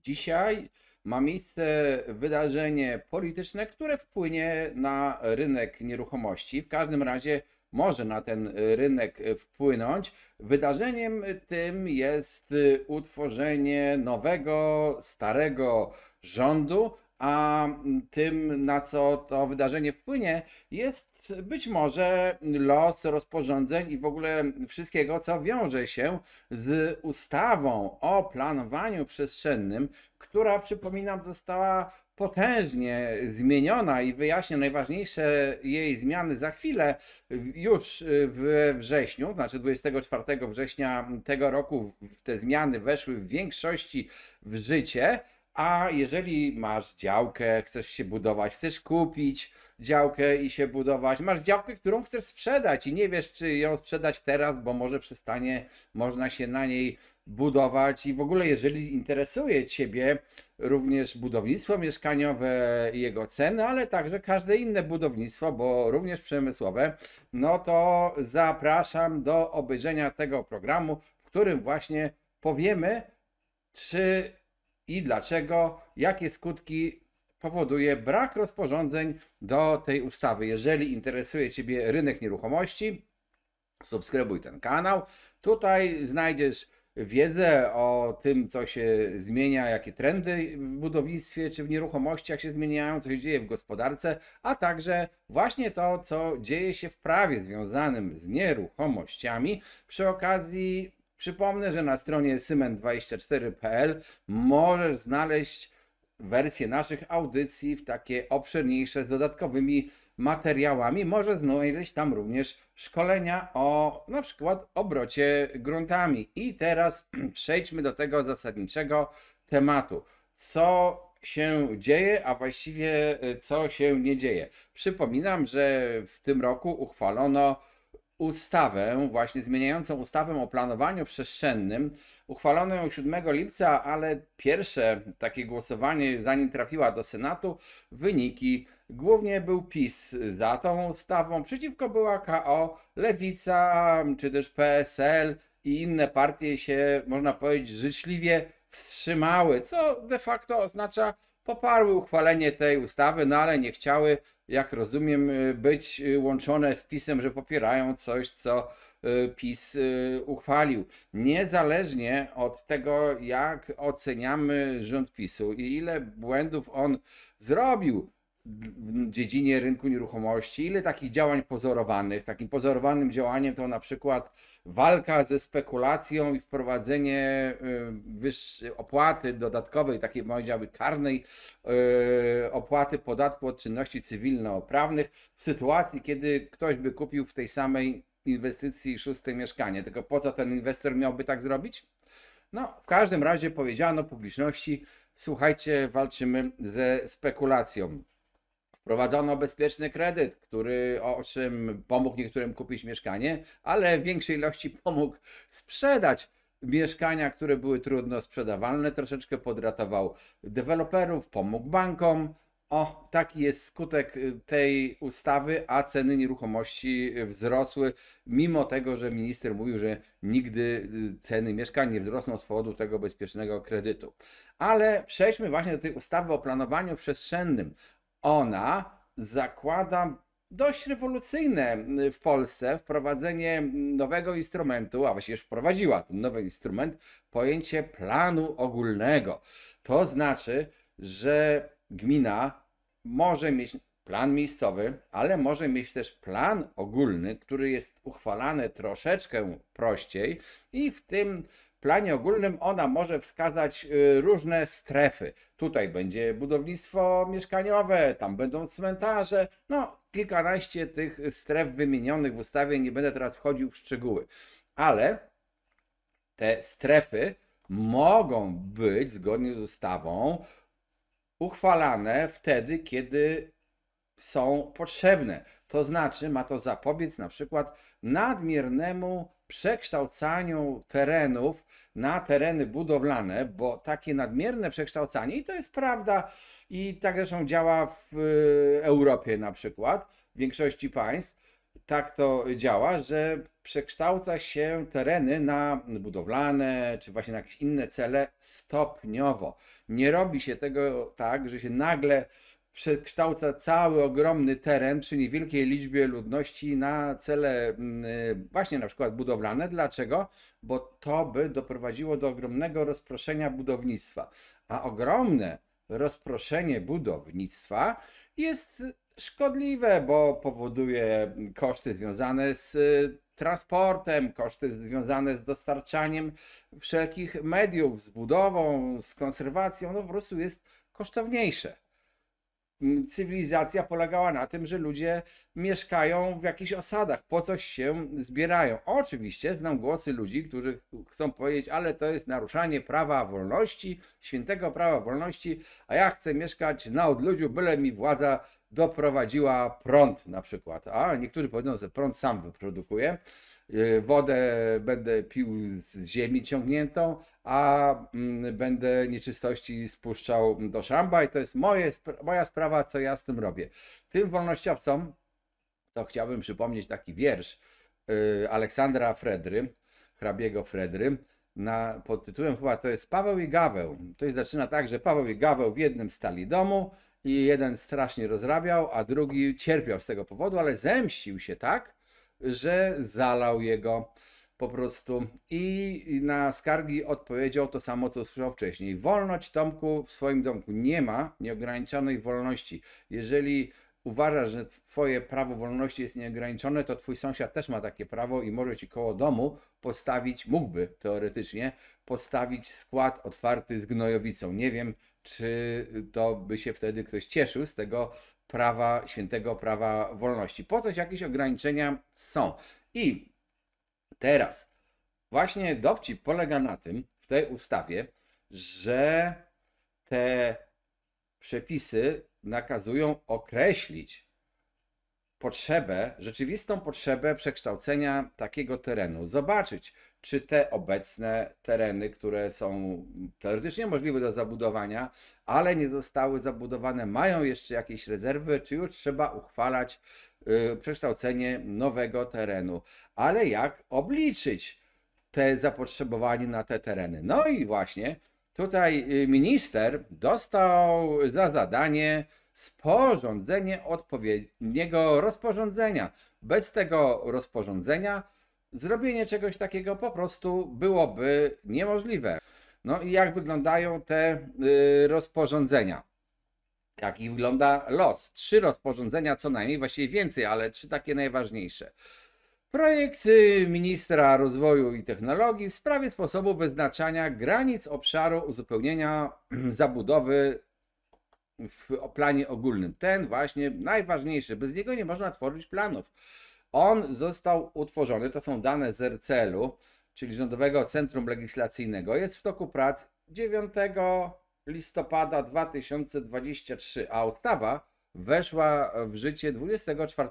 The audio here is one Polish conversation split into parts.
Dzisiaj ma miejsce wydarzenie polityczne, które wpłynie na rynek nieruchomości. W każdym razie może na ten rynek wpłynąć. Wydarzeniem tym jest utworzenie nowego, starego rządu, a tym, na co to wydarzenie wpłynie, jest być może los rozporządzeń i w ogóle wszystkiego, co wiąże się z ustawą o planowaniu przestrzennym, która, przypominam, została potężnie zmieniona i wyjaśnię najważniejsze jej zmiany za chwilę. Już we wrześniu, znaczy 24 września tego roku, te zmiany weszły w większości w życie. A jeżeli masz działkę, chcesz się budować, chcesz kupić działkę i się budować, masz działkę, którą chcesz sprzedać i nie wiesz, czy ją sprzedać teraz, bo może przestanie można się na niej budować i w ogóle jeżeli interesuje Ciebie również budownictwo mieszkaniowe i jego ceny, ale także każde inne budownictwo, bo również przemysłowe, no to zapraszam do obejrzenia tego programu, w którym właśnie powiemy, czy i dlaczego, jakie skutki powoduje brak rozporządzeń do tej ustawy. Jeżeli interesuje Ciebie rynek nieruchomości, subskrybuj ten kanał. Tutaj znajdziesz wiedzę o tym, co się zmienia, jakie trendy w budownictwie czy w nieruchomościach się zmieniają, co się dzieje w gospodarce, a także właśnie to, co dzieje się w prawie związanym z nieruchomościami. Przy okazji przypomnę, że na stronie cement24.pl możesz znaleźć wersję naszych audycji w takie obszerniejsze z dodatkowymi materiałami. Możesz znaleźć tam również szkolenia o na przykład obrocie gruntami. I teraz przejdźmy do tego zasadniczego tematu. Co się dzieje, a właściwie co się nie dzieje. Przypominam, że w tym roku uchwalono ustawę, właśnie zmieniającą ustawę o planowaniu przestrzennym. Uchwalono ją 7 lipca, ale pierwsze takie głosowanie, zanim trafiła do Senatu, wyniki. Głównie był PiS za tą ustawą, przeciwko była KO, Lewica, czy też PSL i inne partie się, można powiedzieć, życzliwie wstrzymały, co de facto oznacza, poparły uchwalenie tej ustawy, no ale nie chciały, jak rozumiem, być łączone z PiS-em, że popierają coś, co PiS uchwalił. Niezależnie od tego, jak oceniamy rząd PiS-u i ile błędów on zrobił w dziedzinie rynku nieruchomości, ile takich działań pozorowanych. Takim pozorowanym działaniem to na przykład walka ze spekulacją i wprowadzenie wyższej opłaty dodatkowej, takiej powiedziałbym karnej opłaty podatku od czynności cywilnoprawnych w sytuacji, kiedy ktoś by kupił w tej samej inwestycji 6. mieszkanie. Tylko po co ten inwestor miałby tak zrobić? No, w każdym razie powiedziano publiczności, słuchajcie, walczymy ze spekulacją. Wprowadzono bezpieczny kredyt, który owszem pomógł niektórym kupić mieszkanie, ale w większej ilości pomógł sprzedać mieszkania, które były trudno sprzedawalne, troszeczkę podratował deweloperów, pomógł bankom. O, taki jest skutek tej ustawy, a ceny nieruchomości wzrosły, mimo tego, że minister mówił, że nigdy ceny mieszkań nie wzrosną z powodu tego bezpiecznego kredytu. Ale przejdźmy właśnie do tej ustawy o planowaniu przestrzennym. Ona zakłada dość rewolucyjne w Polsce wprowadzenie nowego instrumentu, a właściwie już wprowadziła ten nowy instrument, pojęcie planu ogólnego. To znaczy, że gmina może mieć plan miejscowy, ale może mieć też plan ogólny, który jest uchwalany troszeczkę prościej i w tym planie ogólnym ona może wskazać różne strefy. Tutaj będzie budownictwo mieszkaniowe, tam będą cmentarze, no kilkanaście tych stref wymienionych w ustawie, nie będę teraz wchodził w szczegóły. Ale te strefy mogą być zgodnie z ustawą uchwalane wtedy, kiedy są potrzebne. To znaczy ma to zapobiec na przykład nadmiernemu przekształcaniu terenów na tereny budowlane, bo takie nadmierne przekształcanie, i to jest prawda, i tak zresztą działa w Europie na przykład, w większości państw, tak to działa, że przekształca się tereny na budowlane, czy właśnie na jakieś inne cele stopniowo. Nie robi się tego tak, że się nagle przekształca cały ogromny teren przy niewielkiej liczbie ludności na cele właśnie na przykład budowlane. Dlaczego? Bo to by doprowadziło do ogromnego rozproszenia budownictwa. A ogromne rozproszenie budownictwa jest szkodliwe, bo powoduje koszty związane z transportem, koszty związane z dostarczaniem wszelkich mediów, z budową, z konserwacją, no po prostu jest kosztowniejsze. Cywilizacja polegała na tym, że ludzie mieszkają w jakichś osadach, po coś się zbierają. Oczywiście znam głosy ludzi, którzy chcą powiedzieć, ale to jest naruszanie prawa wolności, świętego prawa wolności, a ja chcę mieszkać na odludziu, byle mi władza doprowadziła prąd na przykład. A niektórzy powiedzą, że prąd sam wyprodukuje. Wodę będę pił z ziemi ciągniętą, a będę nieczystości spuszczał do szamba i to jest moja sprawa, co ja z tym robię. Tym wolnościowcom to chciałbym przypomnieć taki wiersz Aleksandra Fredry, hrabiego Fredry, pod tytułem chyba to jest Paweł i Gaweł. To się zaczyna tak, że Paweł i Gaweł w jednym stali domu i jeden strasznie rozrabiał, a drugi cierpiał z tego powodu, ale zemścił się tak, że zalał jego po prostu i na skargi odpowiedział to samo, co usłyszał wcześniej. Wolność, Tomku, w swoim domku nie ma nieograniczonej wolności. Jeżeli uważasz, że twoje prawo wolności jest nieograniczone, to twój sąsiad też ma takie prawo i może ci koło domu postawić, mógłby teoretycznie postawić skład otwarty z gnojowicą. Nie wiem, czy to by się wtedy ktoś cieszył z tego prawa, świętego prawa wolności. Po coś jakieś ograniczenia są. I teraz właśnie dowcip polega na tym w tej ustawie, że te przepisy nakazują określić rzeczywistą potrzebę przekształcenia takiego terenu. Zobaczyć, czy te obecne tereny, które są teoretycznie możliwe do zabudowania, ale nie zostały zabudowane, mają jeszcze jakieś rezerwy, czy już trzeba uchwalać przekształcenie nowego terenu. Ale jak obliczyć te zapotrzebowanie na te tereny? No i właśnie tutaj minister dostał za zadanie sporządzenie odpowiedniego rozporządzenia. Bez tego rozporządzenia zrobienie czegoś takiego po prostu byłoby niemożliwe. No i jak wyglądają te rozporządzenia? Jaki wygląda los? 3 rozporządzenia co najmniej, właściwie więcej, ale 3 takie najważniejsze. Projekt ministra rozwoju i technologii w sprawie sposobu wyznaczania granic obszaru uzupełnienia zabudowy w planie ogólnym. Ten właśnie najważniejszy, bez niego nie można tworzyć planów. On został utworzony, to są dane z RCL-u, czyli Rządowego Centrum Legislacyjnego. Jest w toku prac 9 listopada 2023, a ustawa weszła w życie 24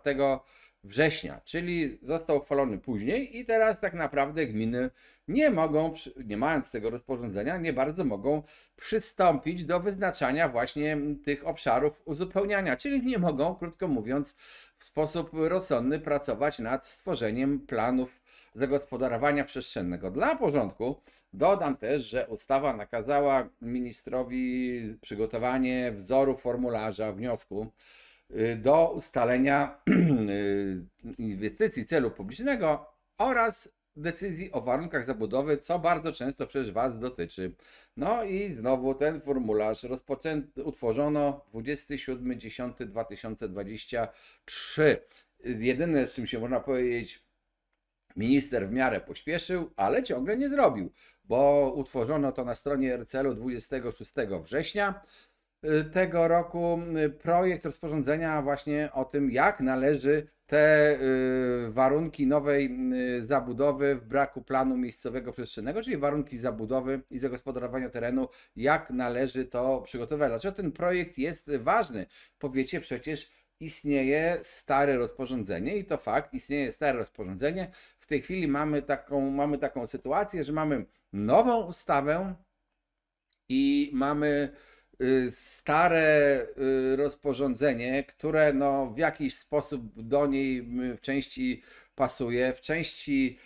września, czyli został uchwalony później i teraz tak naprawdę gminy nie mogą, nie mając tego rozporządzenia, nie bardzo mogą przystąpić do wyznaczania właśnie tych obszarów uzupełniania, czyli nie mogą, krótko mówiąc, w sposób rozsądny pracować nad stworzeniem planów zagospodarowania przestrzennego. Dla porządku dodam też, że ustawa nakazała ministrowi przygotowanie wzoru formularza wniosku do ustalenia inwestycji celu publicznego oraz decyzji o warunkach zabudowy, co bardzo często przecież Was dotyczy. No i znowu ten formularz utworzono 27.10.2023. Jedyne, z czym się można powiedzieć, minister w miarę pośpieszył, ale ciągle nie zrobił, bo utworzono to na stronie RCL-u 26 września tego roku projekt rozporządzenia właśnie o tym, jak należy te warunki nowej zabudowy w braku planu miejscowego przestrzennego, czyli warunki zabudowy i zagospodarowania terenu, jak należy to przygotować. Dlaczego ten projekt jest ważny? Powiecie, przecież istnieje stare rozporządzenie i to fakt, istnieje stare rozporządzenie. W tej chwili mamy taką sytuację, że mamy nową ustawę i mamy stare rozporządzenie, które no w jakiś sposób do niej w części pasuje, w części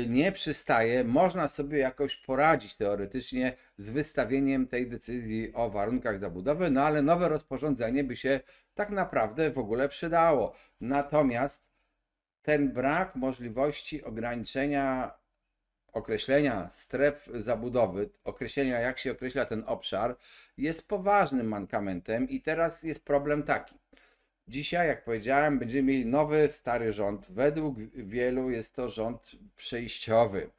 nie przystaje, można sobie jakoś poradzić teoretycznie z wystawieniem tej decyzji o warunkach zabudowy, no ale nowe rozporządzenie by się tak naprawdę w ogóle przydało. Natomiast ten brak możliwości ograniczenia, określenia stref zabudowy, określenia jak się określa ten obszar, jest poważnym mankamentem i teraz jest problem taki. Dzisiaj, jak powiedziałem, będziemy mieli nowy, stary rząd. Według wielu jest to rząd przejściowy.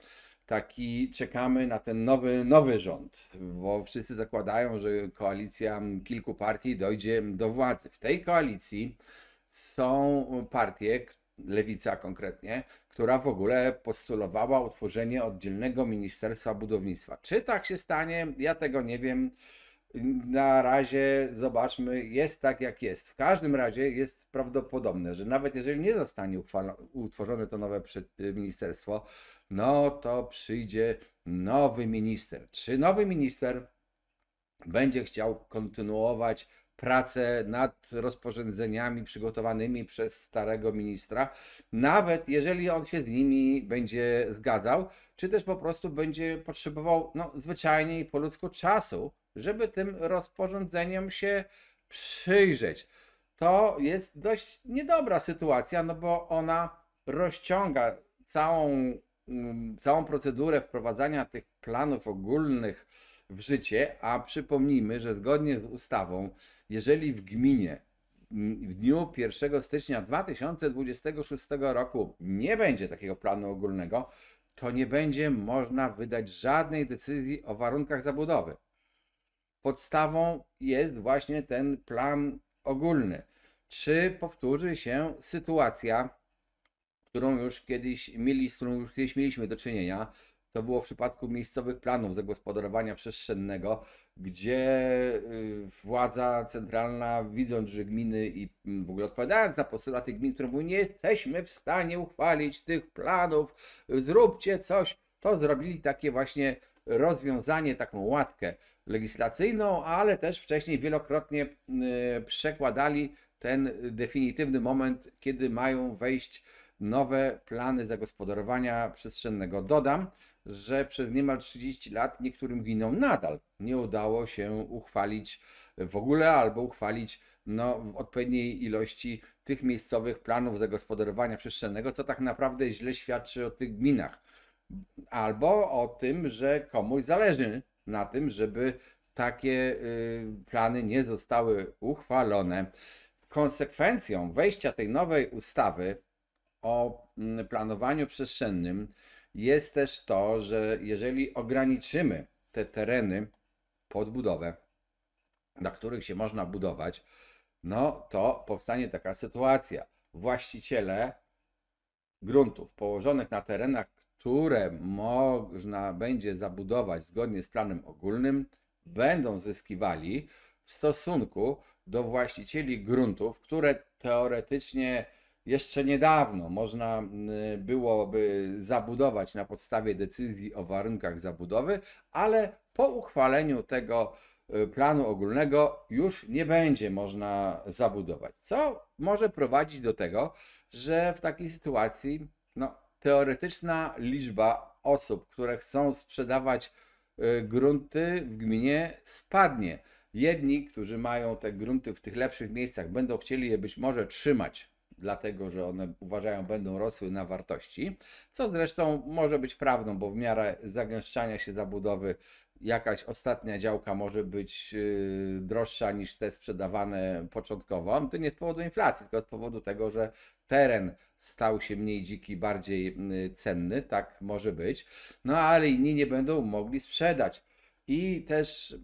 Taki czekamy na ten nowy rząd, bo wszyscy zakładają, że koalicja kilku partii dojdzie do władzy. W tej koalicji są partie, Lewica konkretnie, która w ogóle postulowała utworzenie oddzielnego Ministerstwa Budownictwa. Czy tak się stanie? Ja tego nie wiem. Na razie zobaczmy, jest tak jak jest. W każdym razie jest prawdopodobne, że nawet jeżeli nie zostanie utworzone to nowe ministerstwo, no to przyjdzie nowy minister. Czy nowy minister będzie chciał kontynuować pracę nad rozporządzeniami przygotowanymi przez starego ministra, nawet jeżeli on się z nimi będzie zgadzał, czy też po prostu będzie potrzebował no, zwyczajnie i po ludzku czasu, żeby tym rozporządzeniom się przyjrzeć. To jest dość niedobra sytuacja, no bo ona rozciąga całą procedurę wprowadzania tych planów ogólnych w życie, a przypomnijmy, że zgodnie z ustawą, jeżeli w gminie w dniu 1 stycznia 2026 roku nie będzie takiego planu ogólnego, to nie będzie można wydać żadnej decyzji o warunkach zabudowy. Podstawą jest właśnie ten plan ogólny. Czy powtórzy się sytuacja, z którą już kiedyś mieliśmy do czynienia? To było w przypadku miejscowych planów zagospodarowania przestrzennego, gdzie władza centralna, widząc, że gminy i w ogóle odpowiadając na postulaty gmin, które mówią, nie jesteśmy w stanie uchwalić tych planów, zróbcie coś, to zrobili takie właśnie rozwiązanie, taką łatkę legislacyjną, ale też wcześniej wielokrotnie przekładali ten definitywny moment, kiedy mają wejść nowe plany zagospodarowania przestrzennego. Dodam, że przez niemal 30 lat niektórym gminom nadal nie udało się uchwalić w ogóle albo uchwalić w odpowiedniej ilości tych miejscowych planów zagospodarowania przestrzennego, co tak naprawdę źle świadczy o tych gminach. Albo o tym, że komuś zależy na tym, żeby takie plany nie zostały uchwalone. Konsekwencją wejścia tej nowej ustawy o planowaniu przestrzennym jest też to, że jeżeli ograniczymy te tereny pod budowę, na których się można budować, no to powstanie taka sytuacja. Właściciele gruntów położonych na terenach, które można będzie zabudować zgodnie z planem ogólnym, będą zyskiwali w stosunku do właścicieli gruntów, które teoretycznie jeszcze niedawno można byłoby zabudować na podstawie decyzji o warunkach zabudowy, ale po uchwaleniu tego planu ogólnego już nie będzie można zabudować, co może prowadzić do tego, że w takiej sytuacji teoretyczna liczba osób, które chcą sprzedawać grunty w gminie spadnie. Jedni, którzy mają te grunty w tych lepszych miejscach, będą chcieli je być może trzymać, dlatego że one uważają będą rosły na wartości, co zresztą może być prawdą, bo w miarę zagęszczania się zabudowy jakaś ostatnia działka może być droższa niż te sprzedawane początkowo. To nie z powodu inflacji, tylko z powodu tego, że teren stał się mniej dziki, bardziej cenny, tak może być, ale inni nie będą mogli sprzedać. I też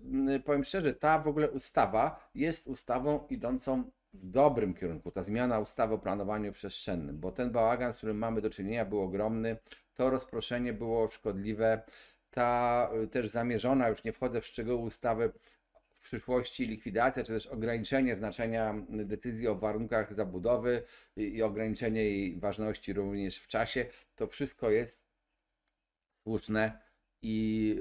powiem szczerze, ta w ogóle ustawa jest ustawą idącą w dobrym kierunku, ta zmiana ustawy o planowaniu przestrzennym, bo ten bałagan, z którym mamy do czynienia, był ogromny, to rozproszenie było szkodliwe, ta też zamierzona, już nie wchodzę w szczegóły ustawy, w przyszłości likwidacja, czy też ograniczenie znaczenia decyzji o warunkach zabudowy i ograniczenie jej ważności również w czasie, to wszystko jest słuszne i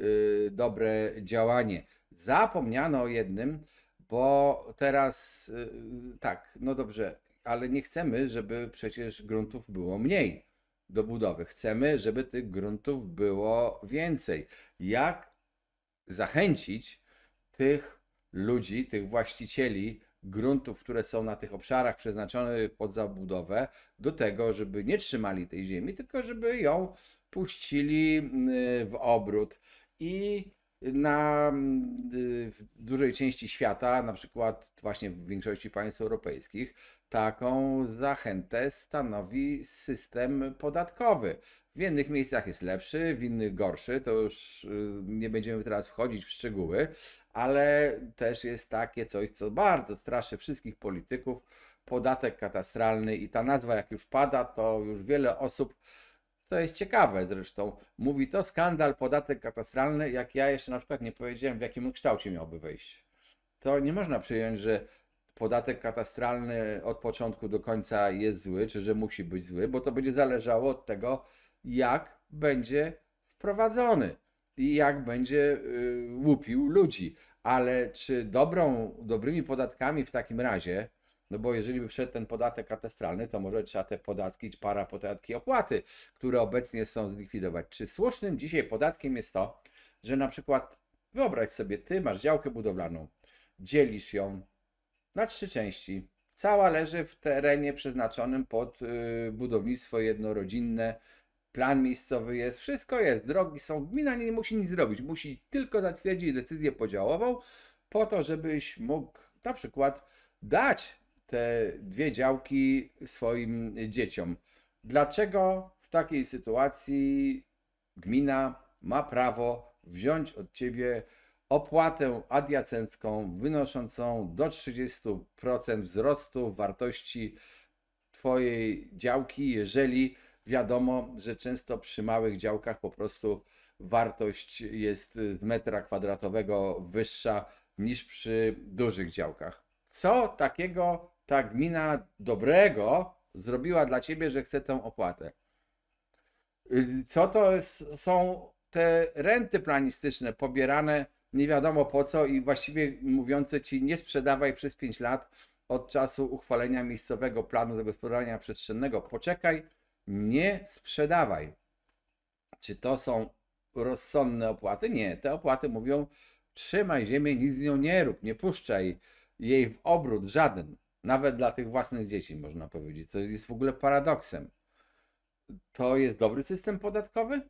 dobre działanie. Zapomniano o jednym, bo teraz tak, no dobrze, ale nie chcemy, żeby przecież gruntów było mniej do budowy. Chcemy, żeby tych gruntów było więcej. Jak zachęcić tych ludzi, tych właścicieli gruntów, które są na tych obszarach przeznaczonych pod zabudowę, do tego, żeby nie trzymali tej ziemi, tylko żeby ją puścili w obrót i w dużej części świata, na przykład właśnie w większości państw europejskich, taką zachętę stanowi system podatkowy. W innych miejscach jest lepszy, w innych gorszy, to już nie będziemy teraz wchodzić w szczegóły, ale też jest takie coś, co bardzo straszy wszystkich polityków, podatek katastralny i ta nazwa jak już pada, to już wiele osób, to jest ciekawe zresztą, mówi to skandal, podatek katastralny, jak ja jeszcze na przykład nie powiedziałem, w jakim kształcie miałby wejść. To nie można przyjąć, że podatek katastralny od początku do końca jest zły, czy że musi być zły, bo to będzie zależało od tego, jak będzie wprowadzony i jak będzie łupił ludzi. Ale czy dobrymi podatkami w takim razie, no bo jeżeli by wszedł ten podatek katastralny, to może trzeba te podatki, parapodatki, opłaty, które obecnie są, zlikwidować. Czy słusznym dzisiaj podatkiem jest to, że na przykład wyobraź sobie, ty masz działkę budowlaną, dzielisz ją na 3 części. Cała leży w terenie przeznaczonym pod budownictwo jednorodzinne. Plan miejscowy jest, wszystko jest, drogi są, gmina nie musi nic zrobić, musi tylko zatwierdzić decyzję podziałową po to, żebyś mógł na przykład dać te 2 działki swoim dzieciom. Dlaczego w takiej sytuacji gmina ma prawo wziąć od ciebie opłatę adiacencką wynoszącą do 30% wzrostu wartości twojej działki, jeżeli wiadomo, że często przy małych działkach po prostu wartość jest z metra kwadratowego wyższa niż przy dużych działkach. Co takiego ta gmina dobrego zrobiła dla ciebie, że chce tę opłatę? Co to są te renty planistyczne pobierane nie wiadomo po co i właściwie mówiące ci nie sprzedawaj przez 5 lat od czasu uchwalenia miejscowego planu zagospodarowania przestrzennego. Poczekaj, nie sprzedawaj. Czy to są rozsądne opłaty? Nie, te opłaty mówią trzymaj ziemię, nic z nią nie rób, nie puszczaj jej w obrót żaden. Nawet dla tych własnych dzieci można powiedzieć, co jest w ogóle paradoksem. To jest dobry system podatkowy?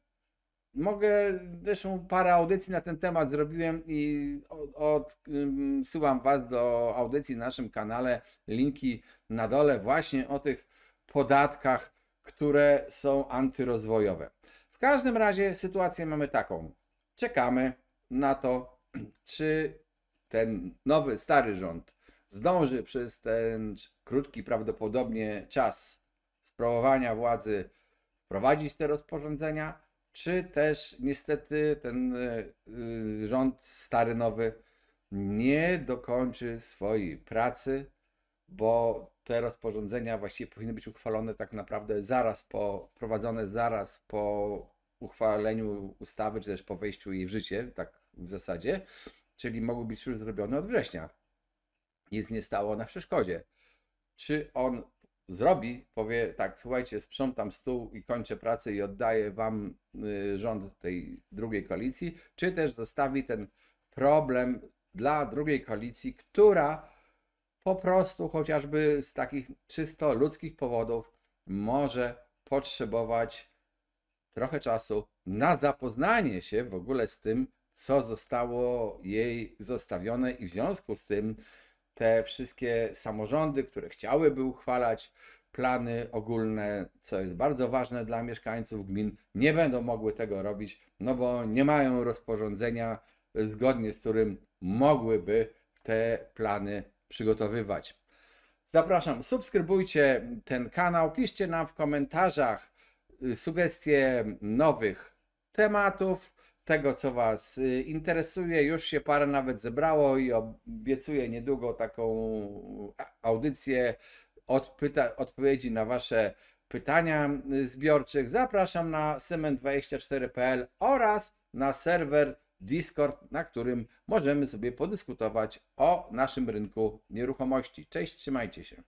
Mogę, zresztą parę audycji na ten temat zrobiłem i odsyłam Was do audycji na naszym kanale, linki na dole właśnie o tych podatkach, które są antyrozwojowe. W każdym razie sytuację mamy taką. Czekamy na to, czy ten nowy, stary rząd zdąży przez ten krótki prawdopodobnie czas sprawowania władzy wprowadzić te rozporządzenia, czy też niestety ten rząd stary, nowy nie dokończy swojej pracy, bo te rozporządzenia właściwie powinny być uchwalone tak naprawdę wprowadzone zaraz po uchwaleniu ustawy, czy też po wejściu jej w życie, tak w zasadzie, czyli mogły być już zrobione od września. Nic nie stało na przeszkodzie. Czy on zrobi, powie tak, słuchajcie, sprzątam stół i kończę pracę i oddaję wam rząd tej drugiej koalicji, czy też zostawi ten problem dla drugiej koalicji, która po prostu chociażby z takich czysto ludzkich powodów może potrzebować trochę czasu na zapoznanie się w ogóle z tym, co zostało jej zostawione i w związku z tym te wszystkie samorządy, które chciałyby uchwalać plany ogólne, co jest bardzo ważne dla mieszkańców gmin, nie będą mogły tego robić, no bo nie mają rozporządzenia, zgodnie z którym mogłyby te plany przygotowywać. Zapraszam, subskrybujcie ten kanał, piszcie nam w komentarzach sugestie nowych tematów, tego co Was interesuje. Już się parę nawet zebrało i obiecuję niedługo taką audycję odpowiedzi na Wasze pytania zbiorczych. Zapraszam na cement24.pl oraz na serwer Discord, na którym możemy sobie podyskutować o naszym rynku nieruchomości. Cześć, trzymajcie się.